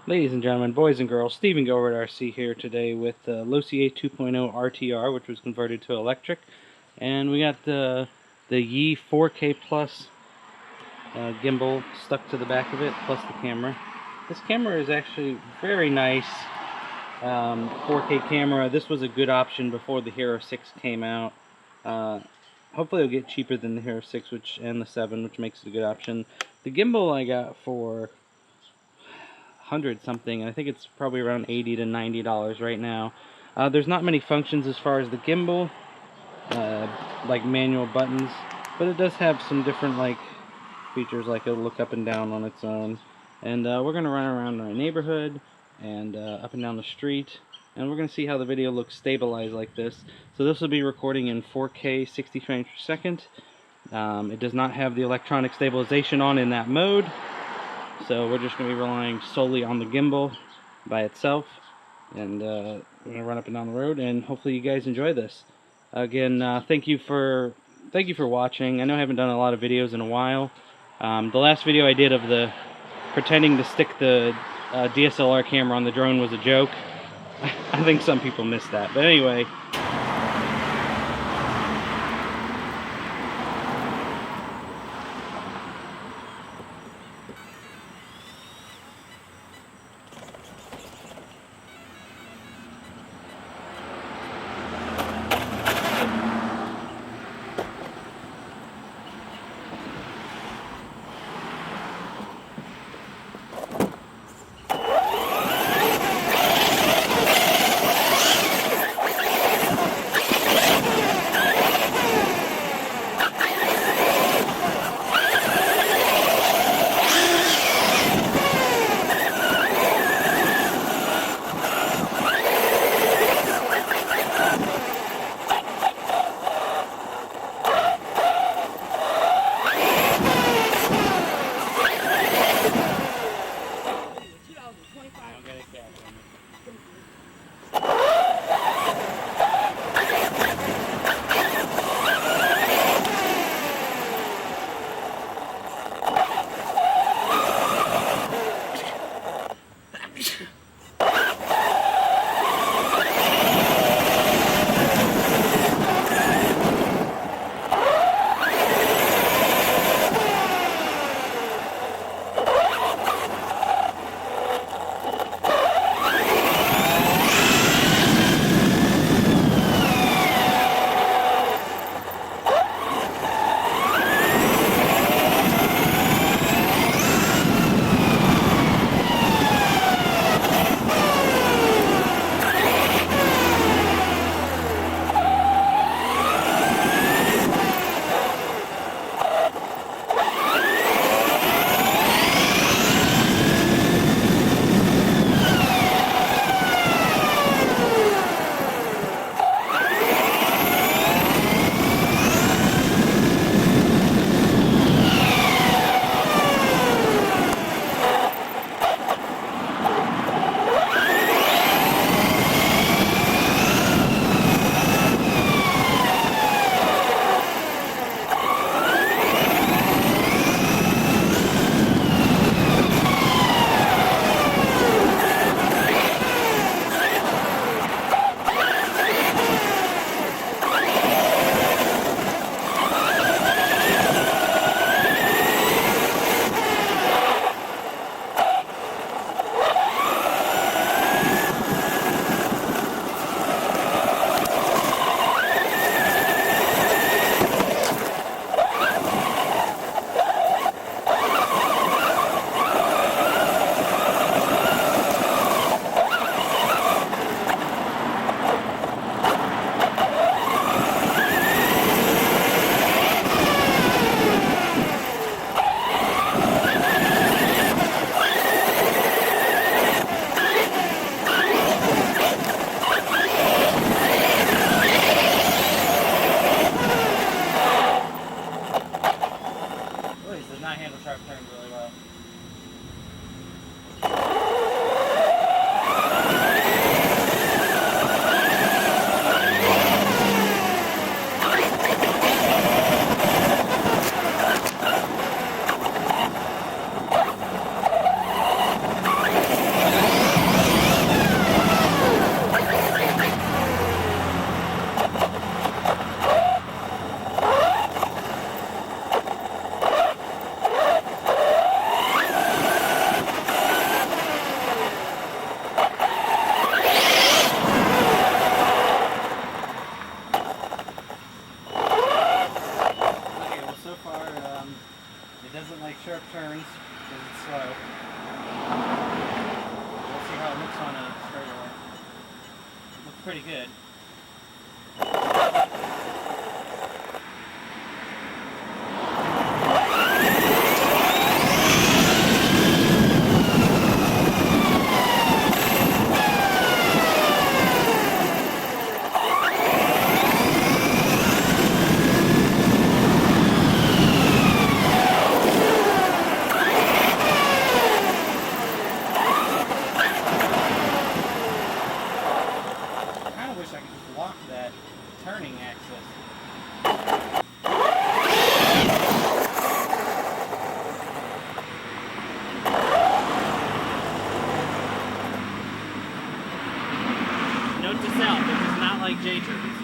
Ladies and gentlemen, boys and girls, Stephen Gilbert RC here today with the Losi 8 2.0 RTR, which was converted to electric. And we got the Yi 4K Plus gimbal stuck to the back of it, plus the camera. This camera is actually very nice 4K camera. This was a good option before the Hero 6 came out. Hopefully it'll get cheaper than the Hero 6 and the 7, which makes it a good option. The gimbal I got for $100 something. I think it's probably around $80 to $90 right now. There's not many functions as far as the gimbal, like manual buttons, but it does have some different features, like it'll look up and down on its own. And we're going to run around our neighborhood and up and down the street, and we're going to see how the video looks stabilized like this. So this will be recording in 4K 60 frames per second. It does not have the electronic stabilization on in that mode, so we're just going to be relying solely on the gimbal by itself. And we're going to run up and down the road, and hopefully you guys enjoy this. Again, thank you for watching. I know I haven't done a lot of videos in a while. The last video I did of the pretending to stick the DSLR camera on the drone was a joke. I think some people missed that. But anyway. pretty good. Turning axis. Note to self, it does not like J-turns.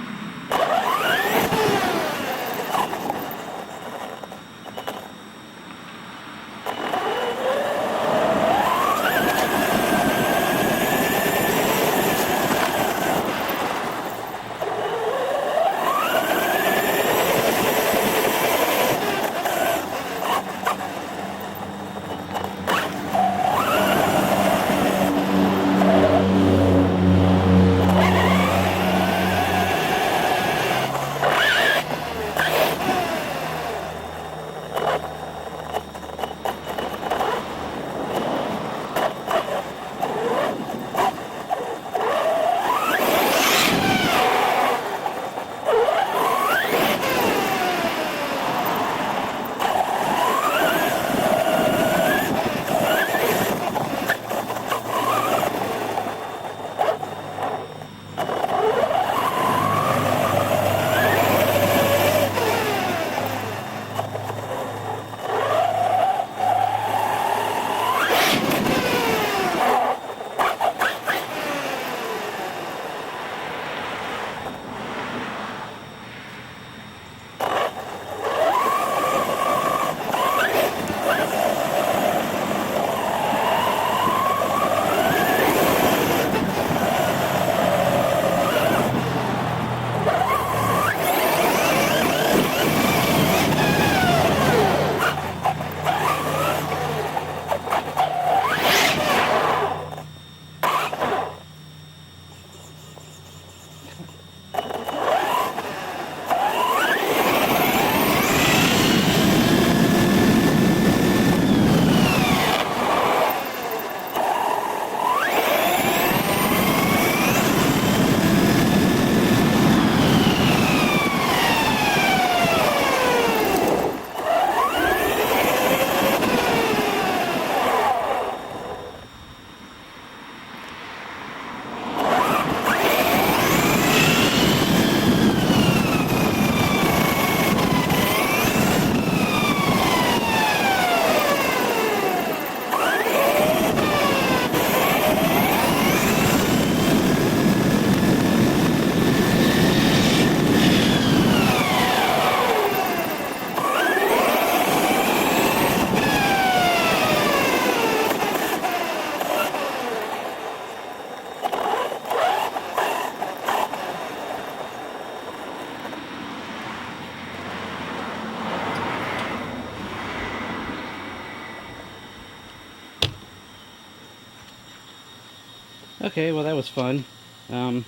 Okay, well that was fun. So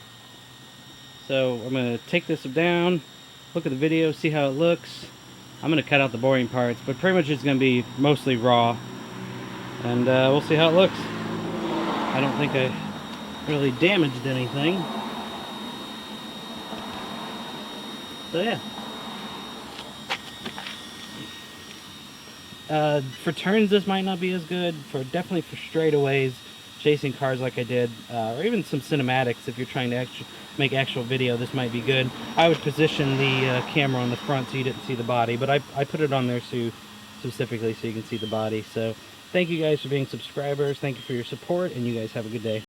I'm going to take this down, look at the video, see how it looks. I'm going to cut out the boring parts, but pretty much it's going to be mostly raw. And we'll see how it looks. I don't think I really damaged anything. So yeah. For turns this might not be as good. Definitely for straightaways, chasing cars like I did, or even some cinematics if you're trying to make actual video, this might be good. I would position the camera on the front so you didn't see the body, but I put it on there specifically so you can see the body. So thank you guys for being subscribers, thank you for your support, and you guys have a good day.